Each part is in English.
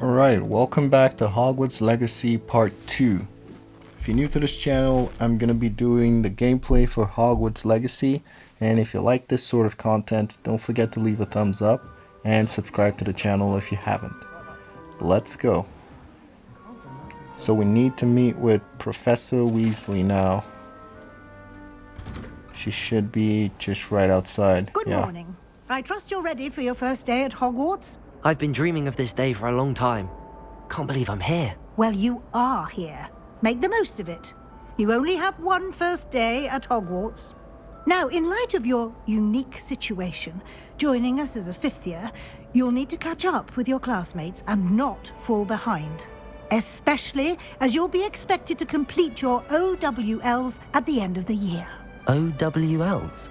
Alright, welcome back to Hogwarts Legacy Part 2. If you're new to this channel, I'm going to be doing the gameplay for Hogwarts Legacy, and if you like this sort of content, don't forget to leave a thumbs up and subscribe to the channel if you haven't. Let's go. So we need to meet with Professor Weasley now. She should be just right outside. Good morning. I trust you're ready for your first day at Hogwarts? I've been dreaming of this day for a long time. Can't believe I'm here. Well, you are here. Make the most of it. You only have one first day at Hogwarts. Now, in light of your unique situation, joining us as a fifth year, you'll need to catch up with your classmates and not fall behind. Especially as you'll be expected to complete your OWLs at the end of the year. OWLs?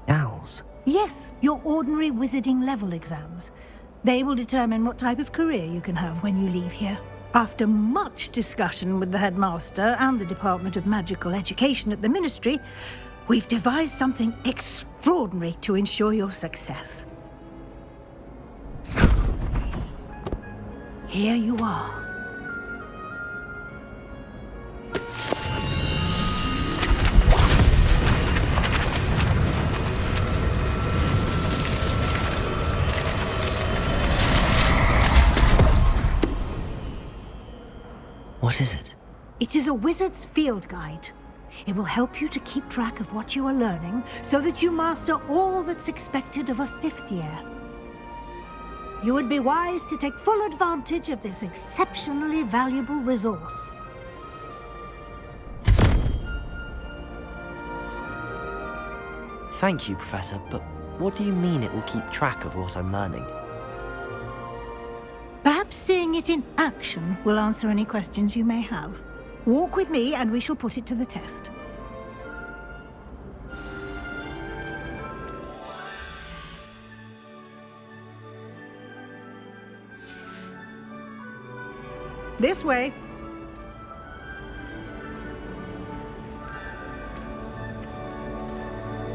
Owls? Yes, your ordinary wizarding level exams. They will determine what type of career you can have when you leave here. After much discussion with the headmaster and the Department of Magical Education at the Ministry, we've devised something extraordinary to ensure your success. Here you are. What is it? It is a wizard's field guide. It will help you to keep track of what you are learning so that you master all that's expected of a fifth year. You would be wise to take full advantage of this exceptionally valuable resource. Thank you, Professor, but what do you mean it will keep track of what I'm learning? Perhaps seeing it in action will answer any questions you may have. Walk with me and we shall put it to the test. This way.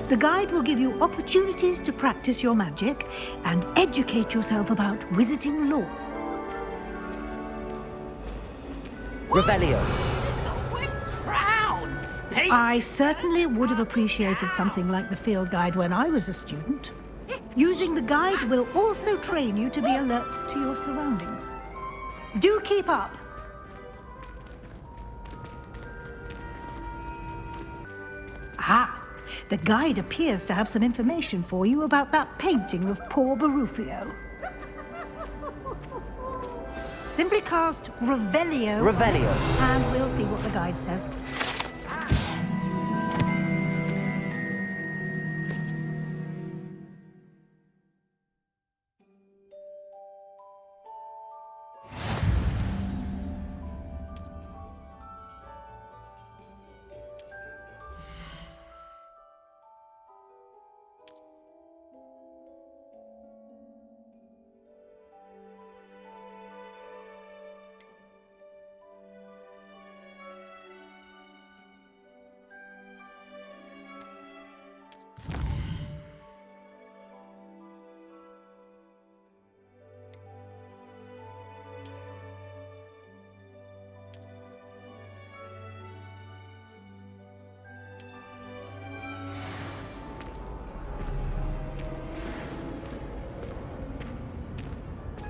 The guide will give you opportunities to practice your magic and educate yourself about wizarding lore. Revelio. I certainly would have appreciated something like the field guide when I was a student. Using the guide will also train you to be alert to your surroundings. Do keep up! Ah, the guide appears to have some information for you about that painting of poor Barufio. Simply cast Revelio. Revelio. And we'll see what the guide says.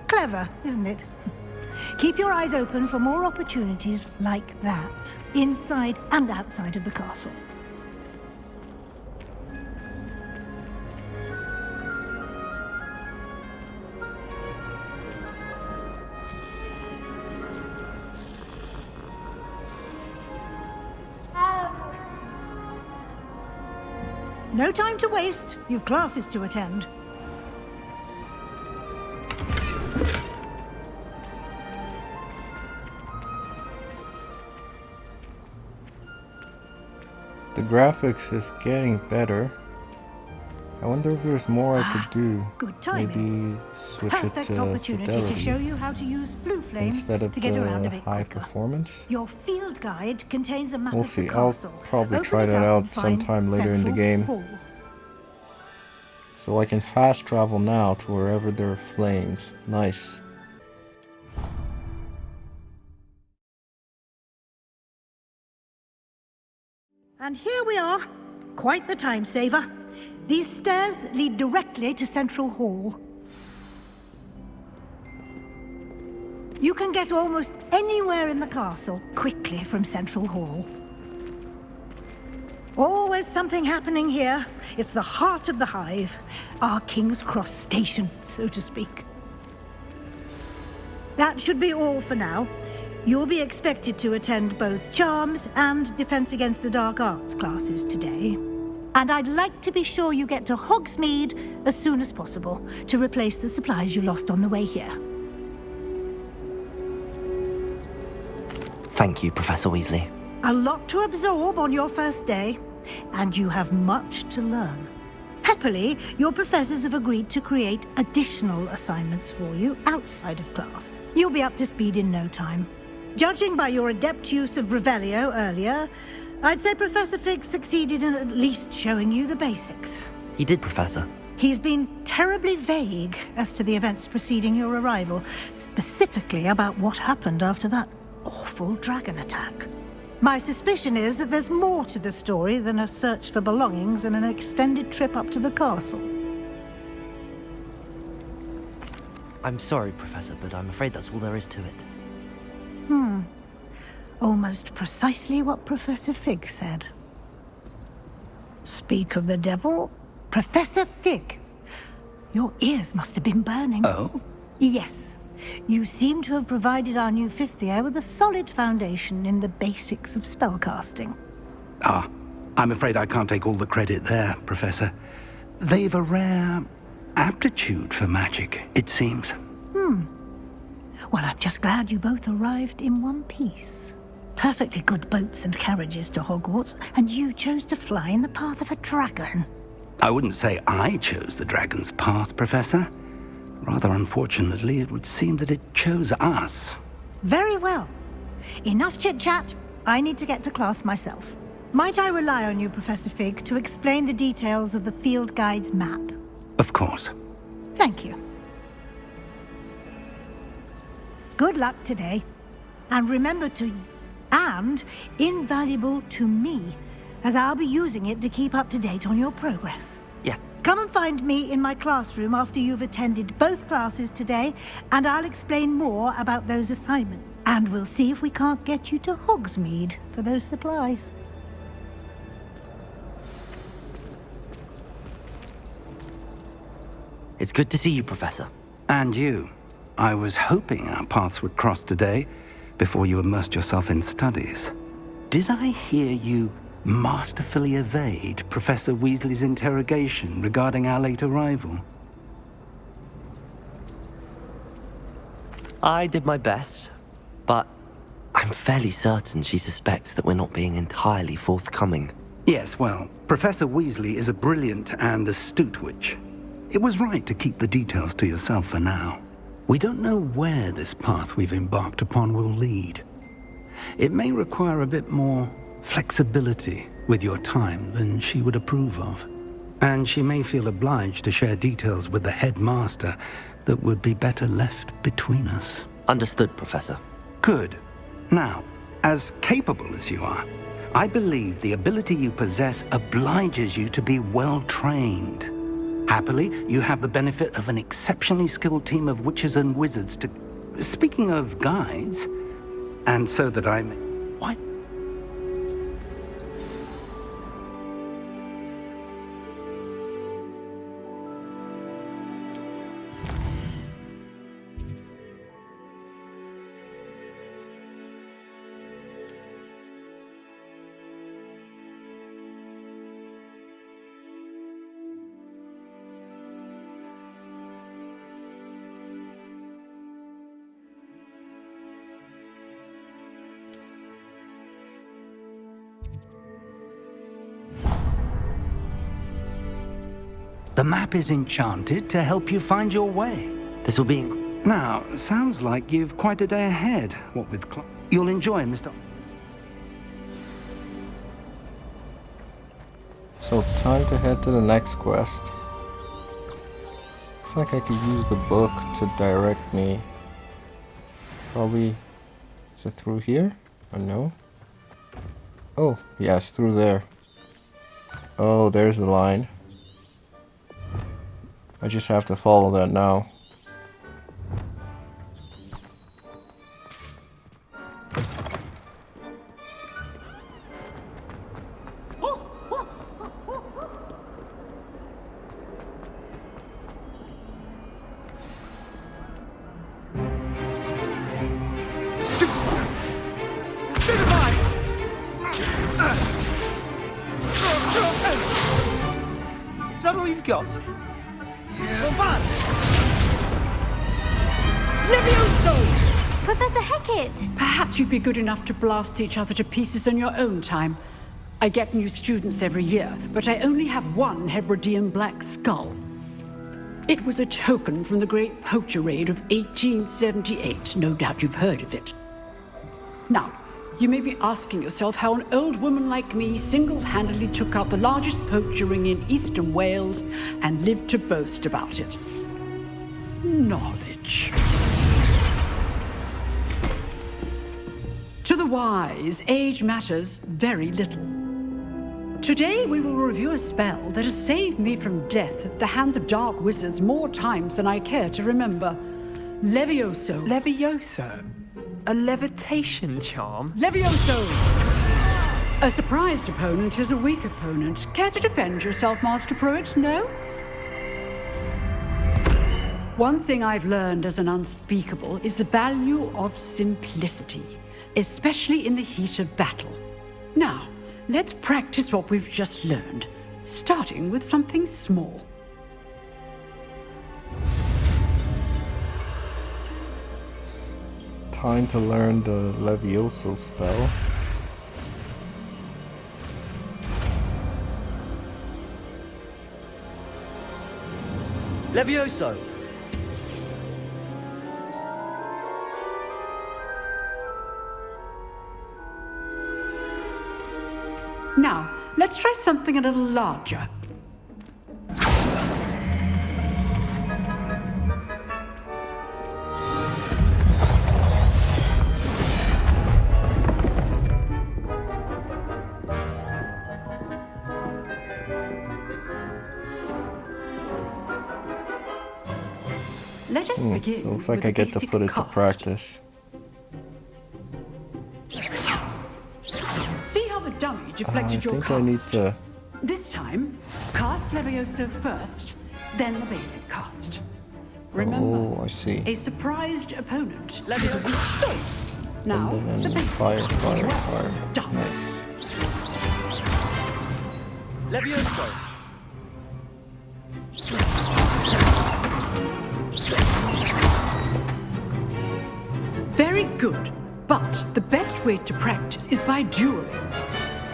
Clever, isn't it? Keep your eyes open for more opportunities like that, inside and outside of the castle. No time to waste. You've classes to attend. The graphics is getting better. I wonder if there's more I could do. Good timing. Maybe switch Perfect it to opportunity to show fidelity you how to use Blue Flame instead of to get around a the bit high quicker. performance. Your field guide contains a map We'll of the see. I'll castle. probably Open try it that up out and find sometime later in the Central game. Hall. So I can fast travel now to wherever there are flames. Nice. And here we are. Quite the time saver. These stairs lead directly to Central Hall. You can get almost anywhere in the castle quickly from Central Hall. Always something happening here. It's the heart of the Hive, our King's Cross station, so to speak. That should be all for now. You'll be expected to attend both Charms and Defense Against the Dark Arts classes today. And I'd like to be sure you get to Hogsmead as soon as possible to replace the supplies you lost on the way here. Thank you, Professor Weasley. A lot to absorb on your first day, and you have much to learn. Happily, your professors have agreed to create additional assignments for you outside of class. You'll be up to speed in no time. Judging by your adept use of Revelio earlier, I'd say Professor Fig succeeded in at least showing you the basics. He did, Professor. He's been terribly vague as to the events preceding your arrival, specifically about what happened after that awful dragon attack. My suspicion is that there's more to the story than a search for belongings and an extended trip up to the castle. I'm sorry, Professor, but I'm afraid that's all there is to it. Almost precisely what Professor Fig said. Speak of the devil, Professor Fig. Your ears must have been burning. Oh? Yes. You seem to have provided our new fifth year with a solid foundation in the basics of spellcasting. Ah, I'm afraid I can't take all the credit there, Professor. They've a rare aptitude for magic, it seems. Well, I'm just glad you both arrived in one piece. Perfectly good boats and carriages to Hogwarts, and you chose to fly in the path of a dragon. I wouldn't say I chose the dragon's path, Professor. Rather unfortunately, it would seem that it chose us. Very well. Enough chit-chat. I need to get to class myself. Might I rely on you, Professor Fig, to explain the details of the field guide's map? Of course. Thank you. Good luck today. And remember and invaluable to me, as I'll be using it to keep up to date on your progress. Yeah. Come and find me in my classroom after you've attended both classes today, and I'll explain more about those assignments. And we'll see if we can't get you to Hogsmead for those supplies. It's good to see you, Professor. And you. I was hoping our paths would cross today, before you immersed yourself in studies. Did I hear you masterfully evade Professor Weasley's interrogation regarding our late arrival? I did my best, but I'm fairly certain she suspects that we're not being entirely forthcoming. Yes, well, Professor Weasley is a brilliant and astute witch. It was right to keep the details to yourself for now. We don't know where this path we've embarked upon will lead. It may require a bit more flexibility with your time than she would approve of. And she may feel obliged to share details with the headmaster that would be better left between us. Understood, Professor. Good. Now, as capable as you are, I believe the ability you possess obliges you to be well-trained. Happily, you have the benefit of an exceptionally skilled team of witches and wizards to... Speaking of guides, and so that I'm... What? The map is enchanted to help you find your way. This will be... Now, sounds like you've quite a day ahead, what with... You'll enjoy, Mr... So, time to head to the next quest. Looks like I could use the book to direct me. Probably... Is it through here? Or no? Oh, yeah, it's through there. Oh, there's the line. I just have to follow that now. Is that all you've got? Levioso! Professor Hecat! Perhaps you'd be good enough to blast each other to pieces in your own time. I get new students every year, but I only have one Hebridean black skull. It was a token from the Great Poacher Raid of 1878. No doubt you've heard of it. Now, you may be asking yourself how an old woman like me single-handedly took out the largest poacher ring in eastern Wales and lived to boast about it. Knowledge. To the wise, age matters very little. Today we will review a spell that has saved me from death at the hands of dark wizards more times than I care to remember. Levioso. Levioso? A levitation charm? Levioso! A surprised opponent is a weak opponent. Care to defend yourself, Master Pruitt? No? One thing I've learned as an unspeakable is the value of simplicity, especially in the heat of battle. Now, let's practice what we've just learned, starting with something small. Time to learn the Levioso spell. Levioso! Now, let's try something a little larger. Let us begin. So it looks like with I a get to basic put it to cast. practice. See how the dummy I deflected your think cast? I need to... This time, cast Levioso first, then the basic cast. Remember, Oh, I see. a surprised opponent is a weak foe. Now, And the then basic. fire, fire, fire. Done. Nice. Levioso! Very good. But the best way to practice is by dueling.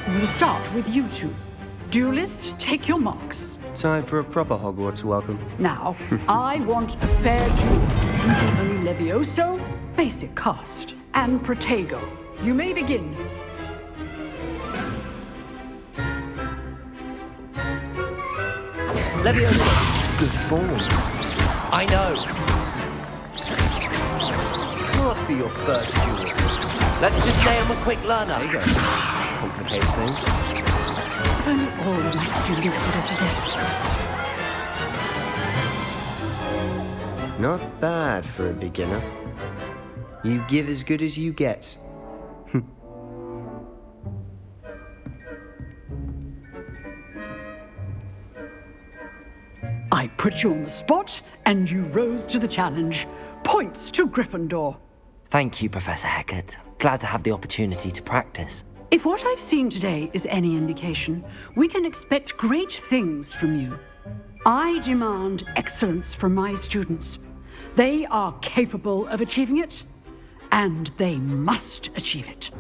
We'll start with you two. Duelists, take your marks. Time for a proper Hogwarts welcome. Now, I want a fair duel. Using only Levioso, basic cast, and Protego. You may begin. Levioso! Good form. I know! Must be your first duel. Let's just say I'm a quick learner. There you go. Complicates things. If only all of my students would as adept. Not bad for a beginner. You give as good as you get. I put you on the spot, and you rose to the challenge. Points to Gryffindor. Thank you, Professor Hecat. Glad to have the opportunity to practice. If what I've seen today is any indication, we can expect great things from you. I demand excellence from my students. They are capable of achieving it, and they must achieve it.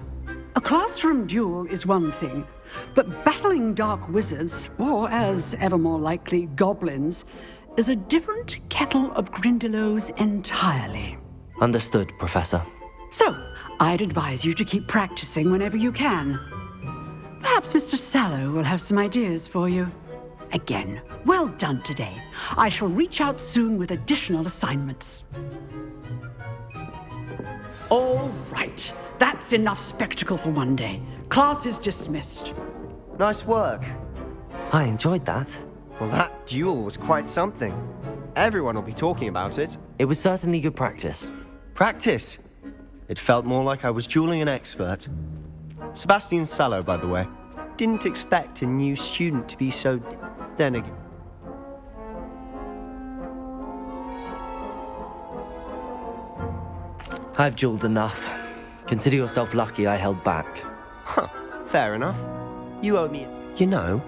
A classroom duel is one thing, but battling dark wizards, or as ever more likely, goblins, is a different kettle of Grindylows entirely. Understood, Professor. So, I'd advise you to keep practicing whenever you can. Perhaps Mr. Sallow will have some ideas for you. Again, well done today. I shall reach out soon with additional assignments. All right, that's enough spectacle for one day. Class is dismissed. Nice work. I enjoyed that. Well, that duel was quite something. Everyone will be talking about it. It was certainly good practice. Practice? It felt more like I was dueling an expert. Sebastian Sallow, by the way. Didn't expect a new student to be so... Then again... I've dueled enough. Consider yourself lucky I held back. Huh, fair enough. You owe me... You know...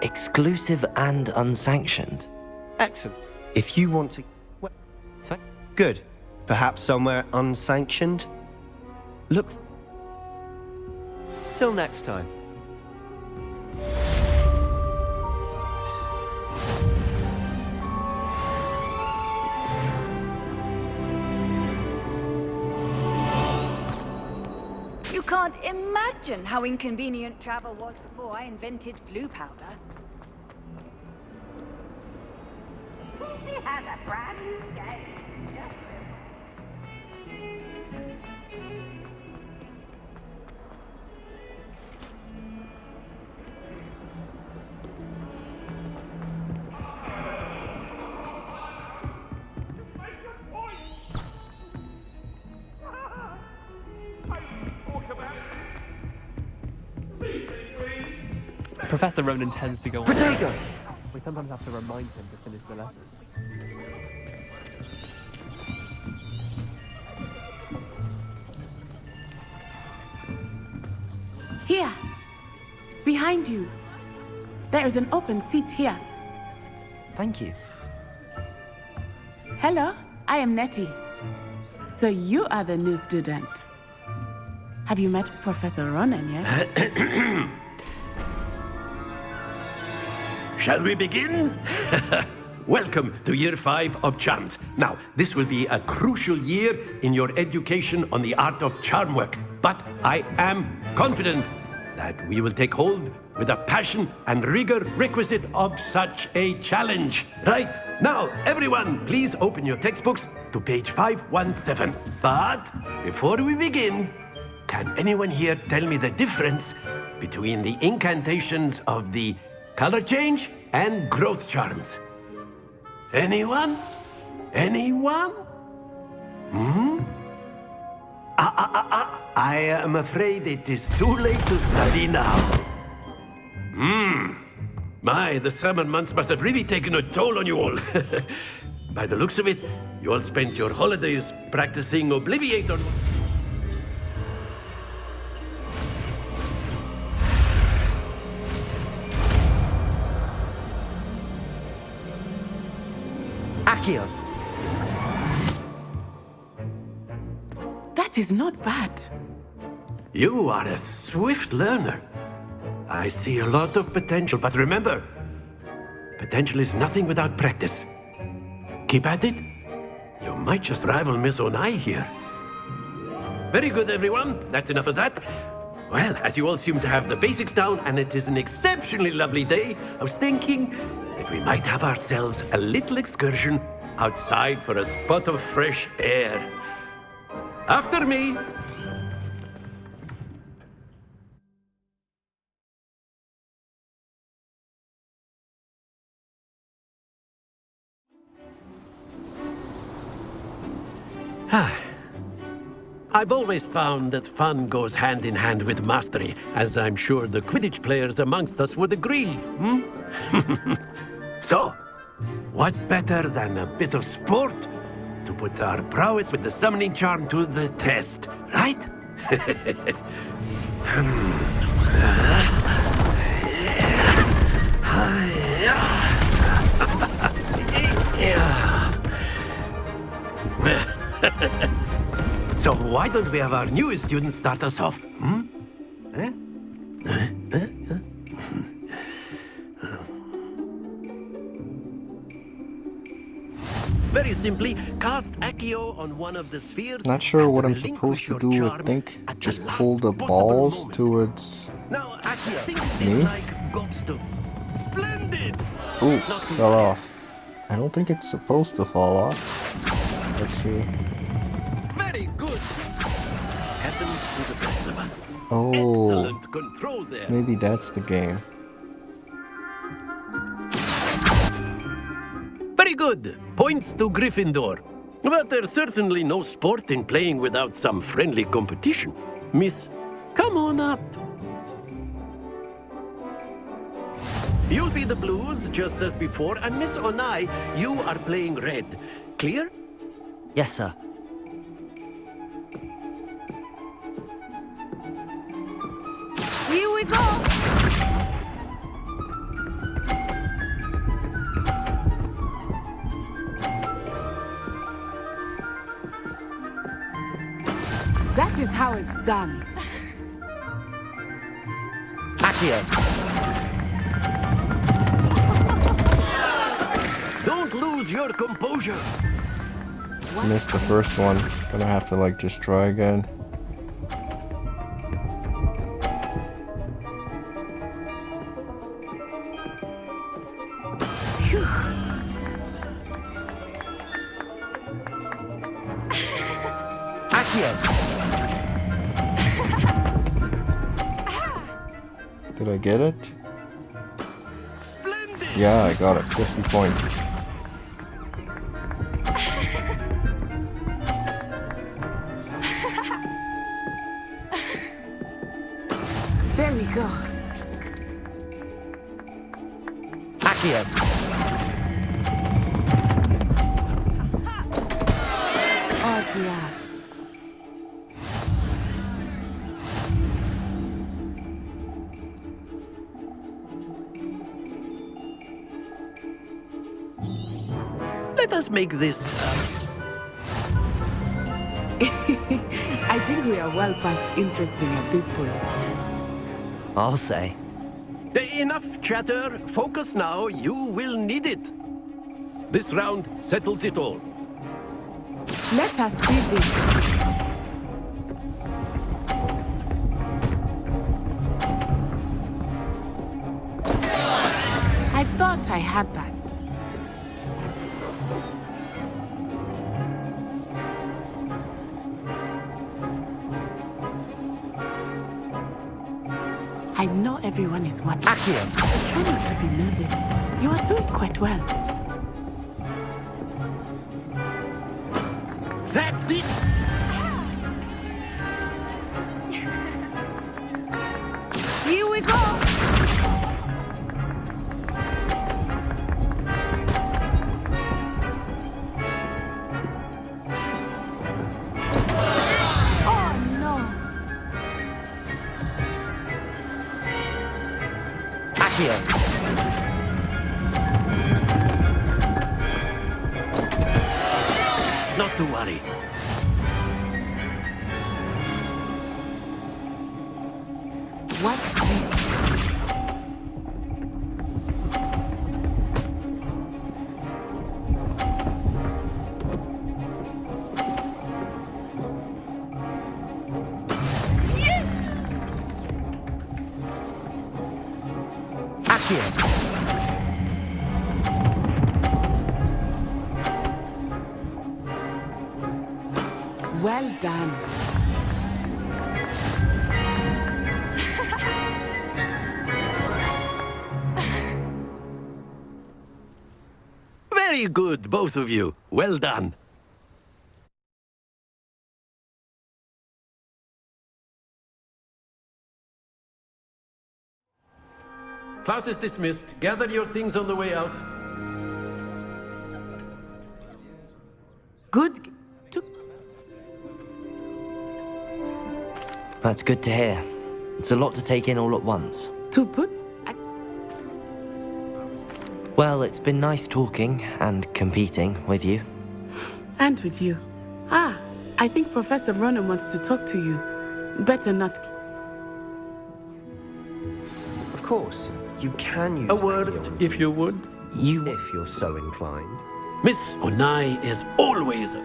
Exclusive and unsanctioned. Excellent. If you want to... Well, good. Perhaps somewhere unsanctioned? Look... Till next time. You can't imagine how inconvenient travel was before I invented flu powder. She has a brand new game. Professor Ronan tends to go on. Protego! We sometimes have to remind him to finish the lesson. Here, behind you. There is an open seat here. Thank you. Hello, I am Nettie. So you are the new student. Have you met Professor Ronan yet? Shall we begin? Welcome to Year 5 of Charms. Now, this will be a crucial year in your education on the art of charm work. But I am confident that we will take hold with the passion and rigor requisite of such a challenge. Right, now, everyone, please open your textbooks to page 517. But before we begin, can anyone here tell me the difference between the incantations of the color change and growth charms? Anyone? Anyone? I am afraid it is too late to study now. My, the summer months must have really taken a toll on you all. By the looks of it, you all spent your holidays practicing Obliviator. Accio! That is not bad. You are a swift learner. I see a lot of potential, but remember, potential is nothing without practice. Keep at it. You might just rival Miss Onai here. Very good, everyone. That's enough of that. Well, as you all seem to have the basics down, and it is an exceptionally lovely day, I was thinking that we might have ourselves a little excursion outside for a spot of fresh air. After me. I've always found that fun goes hand in hand with mastery, as I'm sure the Quidditch players amongst us would agree. So, what better than a bit of sport to put our prowess with the summoning charm to the test, right? So why don't we have our newest student start us off? Very simply, cast Accio on one of the spheres. Not sure what I'm supposed to do. I think just pull the balls towards now, Accio, think me. like gobstone. Splendid! Ooh, fell off. I don't think it's supposed to fall off. Let's see. Very good. Oh, Excellent control there. maybe that's the game. Very good. Points to Gryffindor. But there's certainly no sport in playing without some friendly competition. Miss, come on up. You'll be the blues just as before, and Miss Onai, you are playing red. Clear? Yes, sir. Here we go! That is how it's done. Accio. Don't lose your composure. Missed the first one. Gonna have to like just try again. Did I get it? Splendid. Yeah, I got it. 50 points. There we go. Accio. Oh dear. Let us make this. I think we are well past interesting at this point. I'll say. Enough chatter. Focus now. You will need it. This round settles it all. Let us see this. I thought I had that. I know everyone is watching. Accio. Try not to be nervous. You are doing quite well. That's it. Here we go! Oh no! Accio. Not to worry. Watch this. Accio. Well done. Very good, both of you. Well done. Class is dismissed. Gather your things on the way out. Good. That's good to hear. It's a lot to take in all at once. To put... Well, it's been nice talking and competing with you. And with you. Ah, I think Professor Ronan wants to talk to you. Better not... Of course, you can use A word, if you would. if you're so inclined. Miss Onai is always...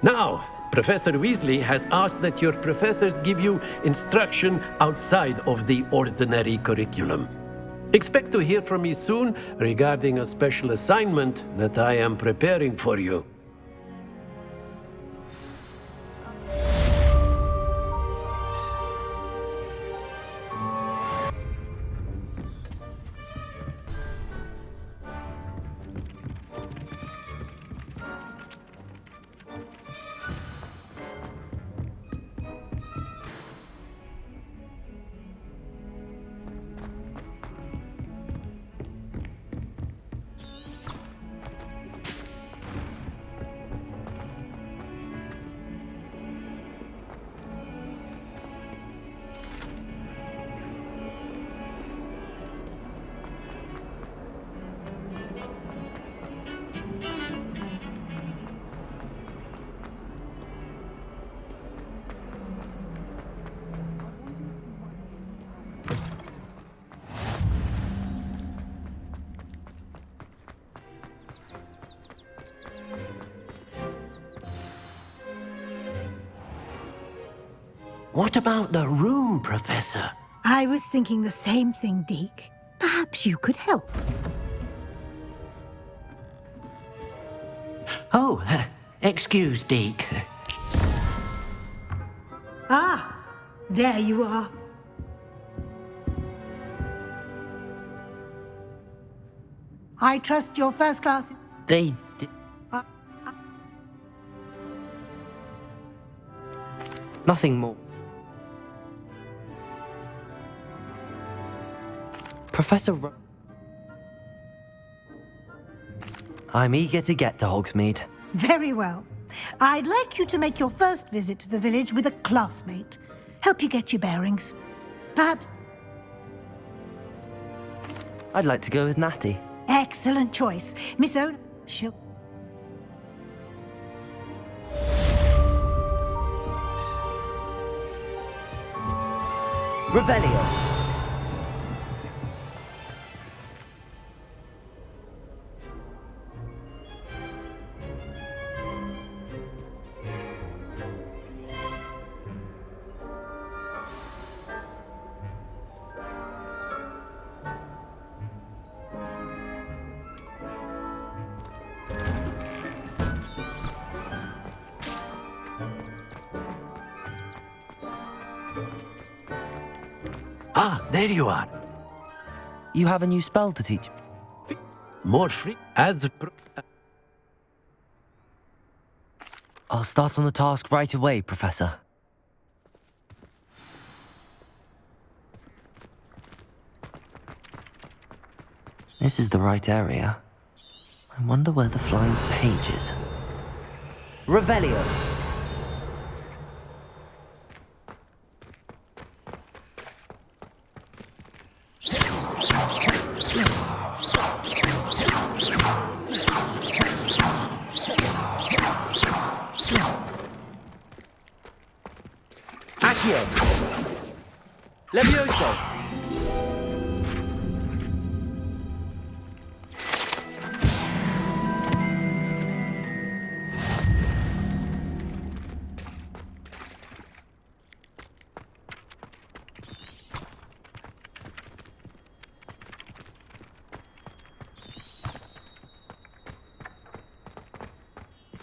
Now, Professor Weasley has asked that your professors give you instruction outside of the ordinary curriculum. Expect to hear from me soon regarding a special assignment that I am preparing for you. What about the room, Professor? I was thinking the same thing, Deke. Perhaps you could help. Oh, excuse, Deke. Ah, there you are. I trust your first class. They did. Nothing more. Professor I'm eager to get to Hogsmead. Very well. I'd like you to make your first visit to the village with a classmate. Help you get your bearings. Perhaps... I'd like to go with Natty. Excellent choice. Miss Owen, she'll... Revelio. Ah, there you are. You have a new spell to teach. More free as... I'll start on the task right away, Professor. This is the right area. I wonder where the flying page is. Revelio. Accio. Levioso.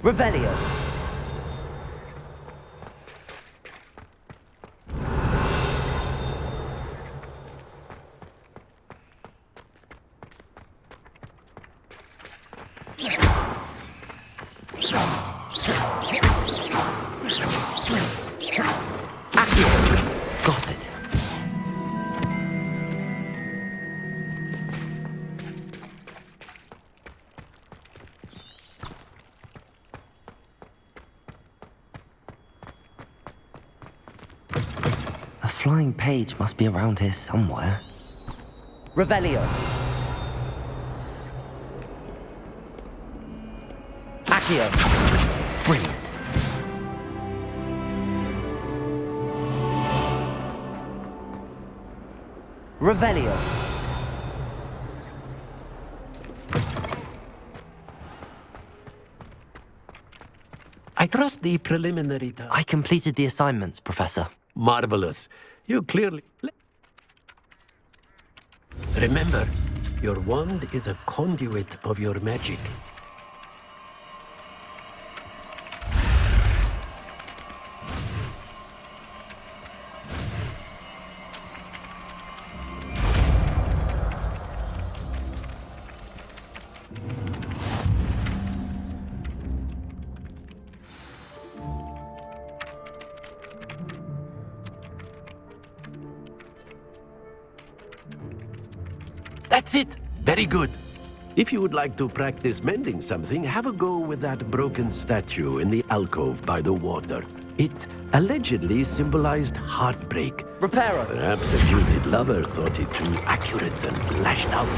Revelio. Got it. A flying page must be around here somewhere. Revelio. Accio. Brilliant. Revelio. I trust the preliminary... I completed the assignments, Professor. Marvelous. You clearly... Remember, your wand is a conduit of your magic. That's it! Very good. If you would like to practice mending something, have a go with that broken statue in the alcove by the water. It allegedly symbolized heartbreak. Reparo. Perhaps a jilted lover thought it too accurate and lashed out.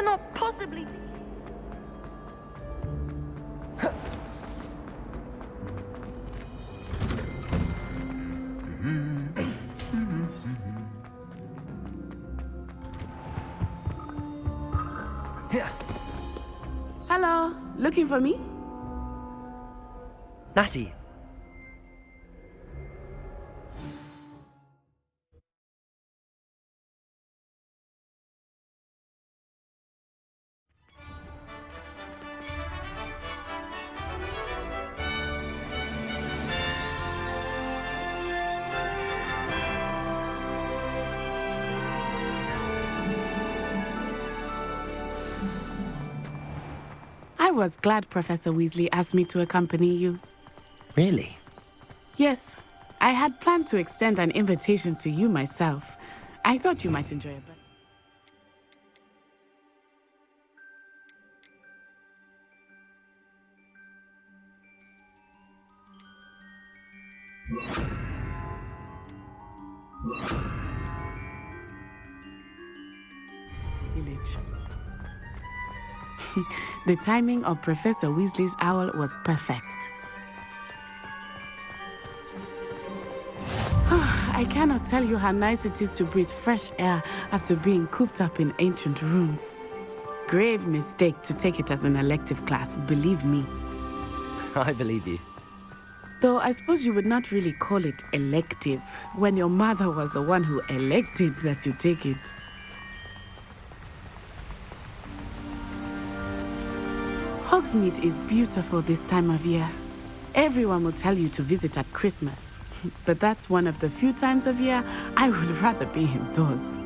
cannot possibly be. Hello, looking for me? Natty. I was glad Professor Weasley asked me to accompany you. Really? Yes, I had planned to extend an invitation to you myself. I thought you might enjoy it, but... Village. The timing of Professor Weasley's owl was perfect. I cannot tell you how nice it is to breathe fresh air after being cooped up in ancient rooms. Grave mistake to take it as an elective class, believe me. I believe you. Though I suppose you would not really call it elective when your mother was the one who elected that you take it. Hogsmead is beautiful this time of year. Everyone will tell you to visit at Christmas. But that's one of the few times of year I would rather be indoors.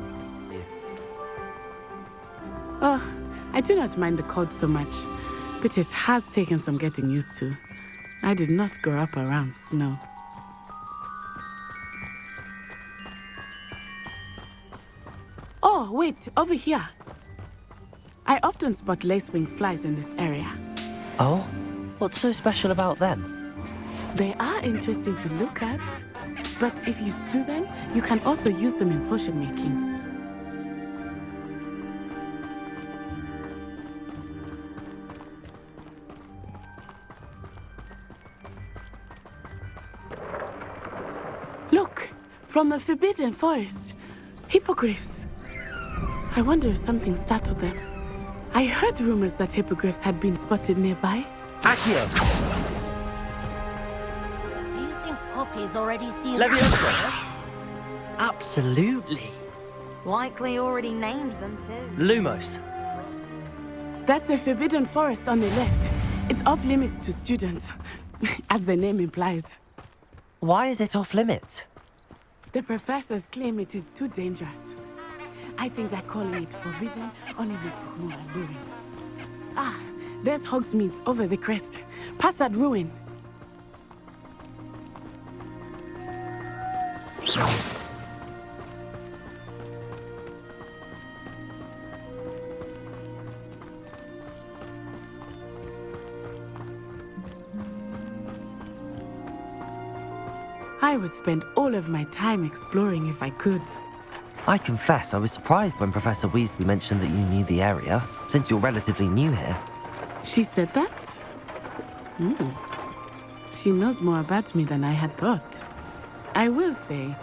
Oh, I do not mind the cold so much, but it has taken some getting used to. I did not grow up around snow. Oh, wait, over here. I often spot lacewing flies in this area. Oh? What's so special about them? They are interesting to look at, but if you stew them, you can also use them in potion making. Look, from the Forbidden Forest, hippogriffs. I wonder if something startled them. I heard rumors that hippogriffs had been spotted nearby. Accio! Do you think Poppy's already seen Leviosa! Absolutely. Likely already named them too. Lumos. That's the Forbidden Forest on the left. It's off limits to students, as the name implies. Why is it off limits? The professors claim it is too dangerous. I think that calling it forbidden only makes it more alluring. Ah, there's Hogsmead over the crest. Past that ruin. I would spend all of my time exploring if I could. I confess I was surprised when Professor Weasley mentioned that you knew the area, since you're relatively new here. She said that? She knows more about me than I had thought. I will say,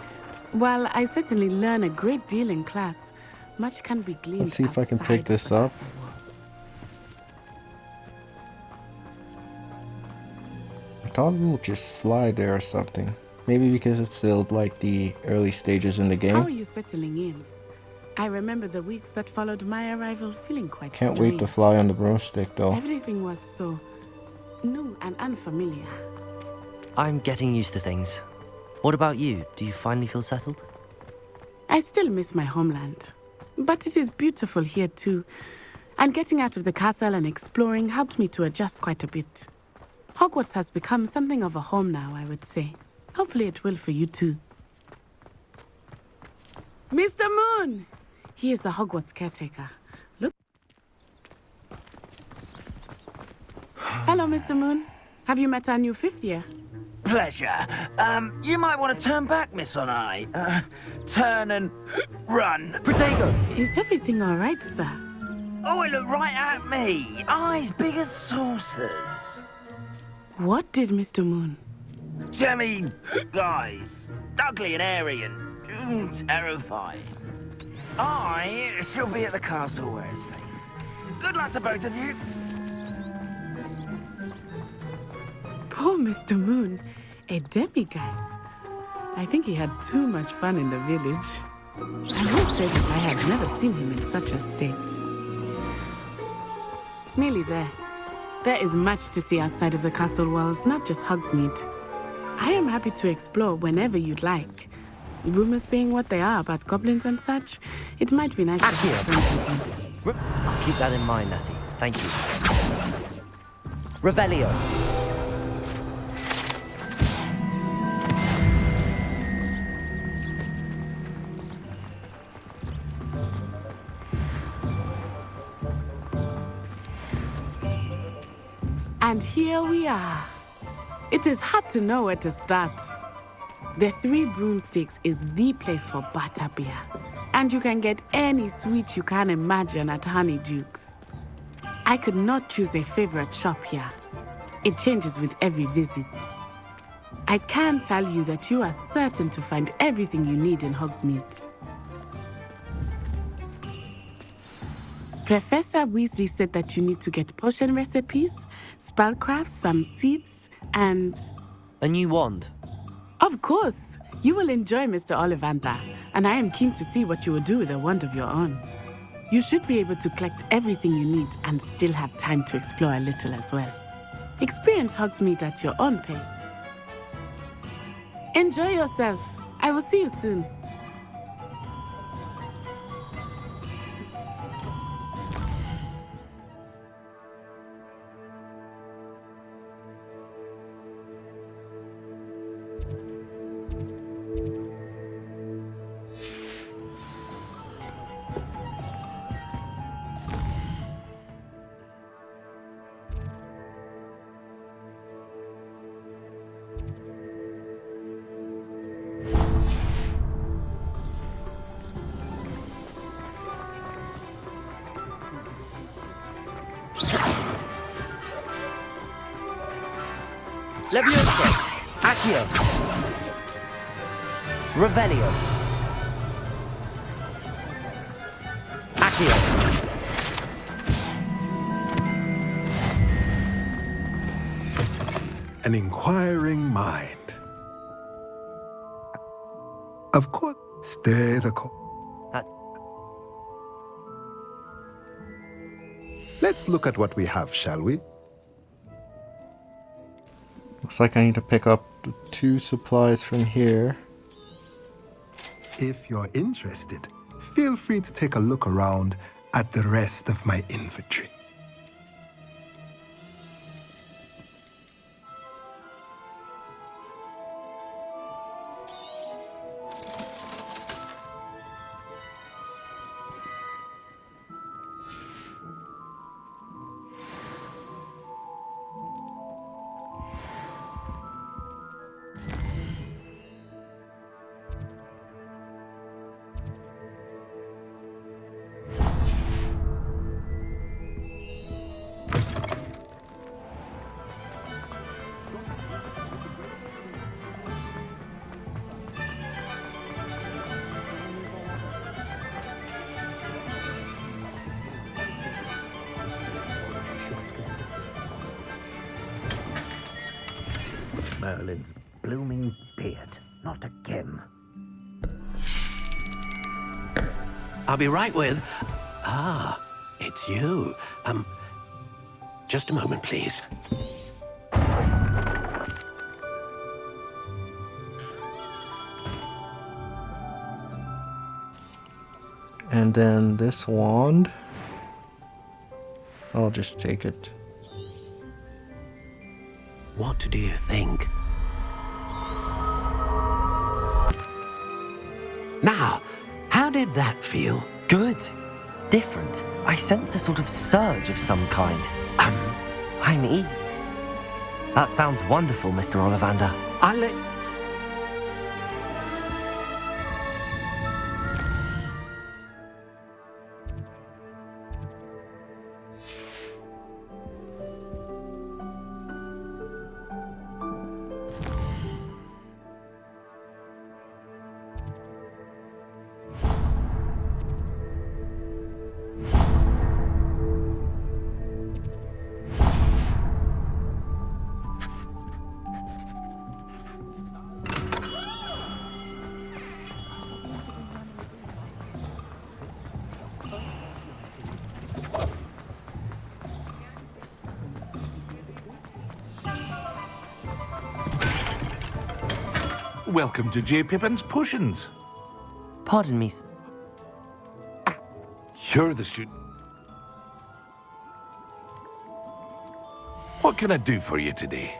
while I certainly learn a great deal in class, much can be gleaned. Let's see if I can pick this up. I thought it would just fly there or something. Maybe because it's still like the early stages in the game. How are you settling in? I remember the weeks that followed my arrival feeling quite Can't strange. wait to fly on the broomstick though. Everything was so new and unfamiliar. I'm getting used to things. What about you? Do you finally feel settled? I still miss my homeland, but it is beautiful here too. And getting out of the castle and exploring helped me to adjust quite a bit. Hogwarts has become something of a home now, I would say. Hopefully it will for you too. Mr. Moon! He is the Hogwarts caretaker. Look. Hello, Mr. Moon. Have you met our new fifth year? Pleasure. You might want to turn back, Miss Onai. Turn and run. Protego! Is everything all right, sir? Oh, it looked right at me. Eyes big as saucers. What did Mr. Moon? Jemmy guys. Ugly and airy and terrifying. I shall be at the castle where it's safe. Good luck to both of you. Poor Mr. Moon. A demiguise. I think he had too much fun in the village. I will say that I had never seen him in such a state. Nearly there. There is much to see outside of the castle walls, not just Hogsmead. I am happy to explore whenever you'd like. Rumors being what they are about goblins and such, it might be nice to have friends with you. I'll keep that in mind, Natty. Thank you. Revelio. And here we are. It is hard to know where to start. The Three Broomsticks is the place for butterbeer. And you can get any sweet you can imagine at Honeydukes. I could not choose a favorite shop here. It changes with every visit. I can tell you that you are certain to find everything you need in Hogsmead. Professor Weasley said that you need to get potion recipes, spellcraft, some seeds, and... A new wand. Of course! You will enjoy Mr. Ollivander, and I am keen to see what you will do with a wand of your own. You should be able to collect everything you need and still have time to explore a little as well. Experience Hogsmead at your own pace. Enjoy yourself. I will see you soon. Levioso. Accio. Revelio. Accio. An inquiring mind. Of course, stay the course. Let's look at what we have, shall we? Looks like I need to pick up the 2 supplies from here. If you're interested, feel free to take a look around at the rest of my inventory. Merlin's blooming beard. Not again. I'll be right with... Ah, it's you. Just a moment, please. And then this wand. I'll just take it. What do you think? Now, how did that feel? Good. Different. I sense the sort of surge of some kind. I'm eager. That sounds wonderful, Mr. Ollivander. I'll let... Welcome to J. Pippin's Potions. Pardon me. You're the student. What can I do for you today?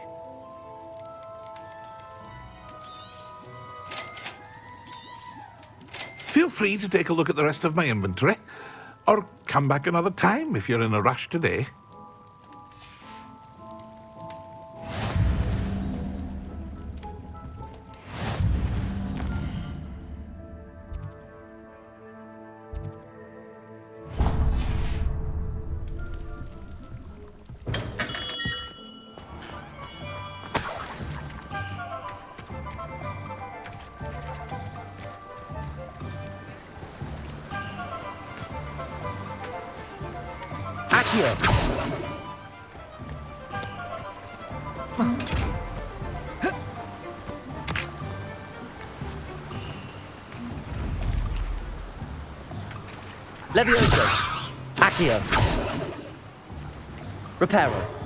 Feel free to take a look at the rest of my inventory, or come back another time if you're in a rush today. Levioso. Accio. Reparo.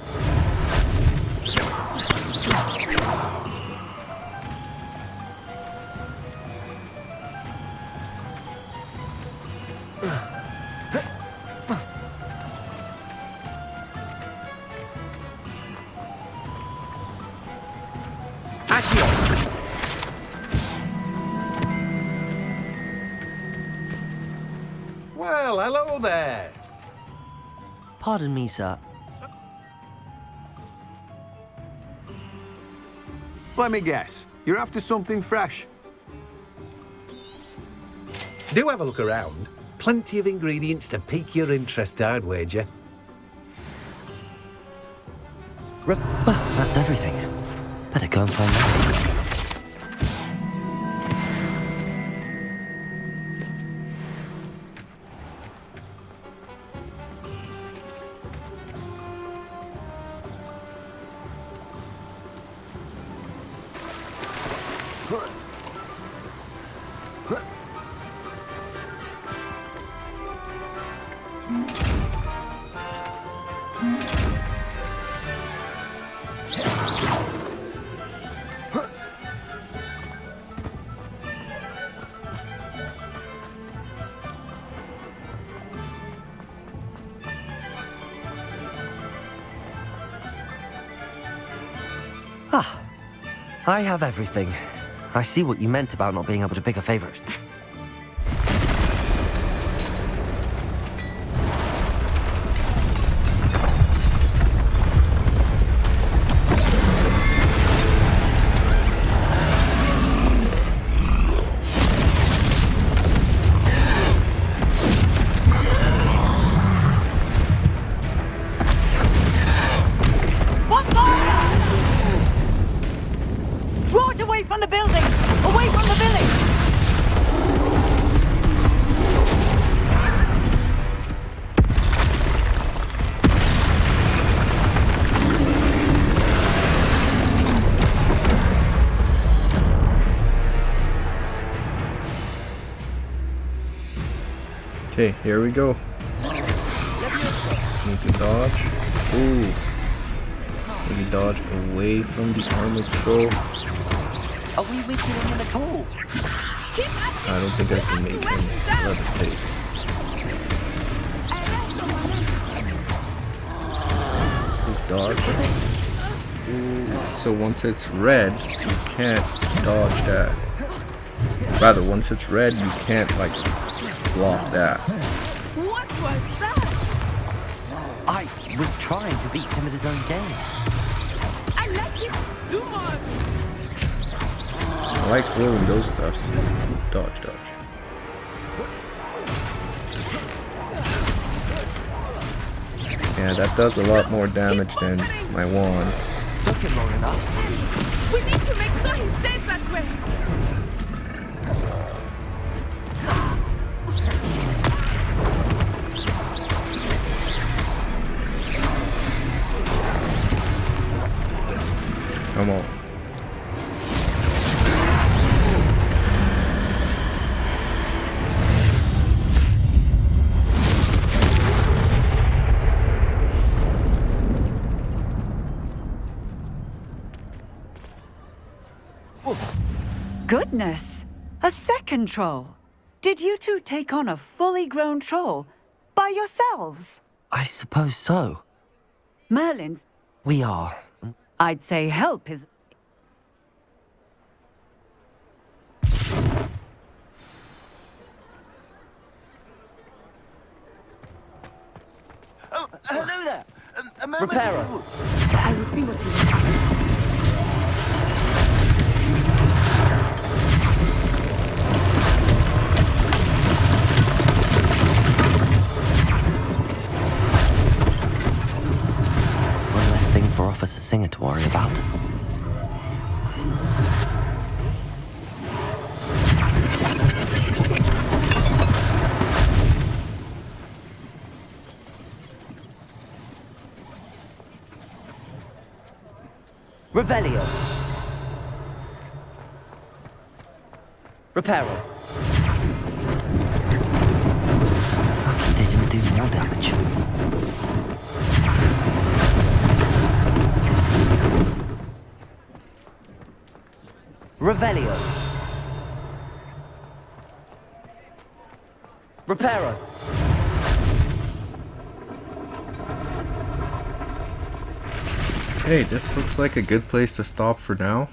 Well, hello there. Pardon me, sir. Let me guess. You're after something fresh. Do have a look around. Plenty of ingredients to pique your interest, I'd wager. Well, that's everything. Better go and find that. Ah, I have everything. I see what you meant about not being able to pick a favorite. Okay, here we go. Need to dodge. Ooh. Maybe dodge away from the armored troll. Are we weakening him at all? I don't think I can make him levitate. Ooh, dodge. Ooh. So once it's red, you can't dodge that. Rather, once it's red, you can't like block that. What was that? I was trying to beat him at his own game. I like it. Do more. I like throwing those stuffs. Dodge, dodge. Yeah, that does a lot more damage than my wand. Took him long enough. We need to make sure he stays that way. Come on. Goodness! A second troll! Did you two take on a fully grown troll by yourselves? I suppose so. Merlin's... We are. I'd say help is... Oh, hello there! A moment Repairer. ago- I will see what he wants. One less thing for Officer Singer to worry about. Revelio. Reparo. Lucky they didn't do more damage. Revelio. Reparo. Okay, this looks like a good place to stop for now.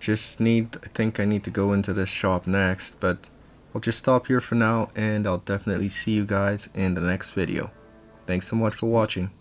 I think I need to go into this shop next, but I'll just stop here for now, and I'll definitely see you guys in the next video. Thanks so much for watching.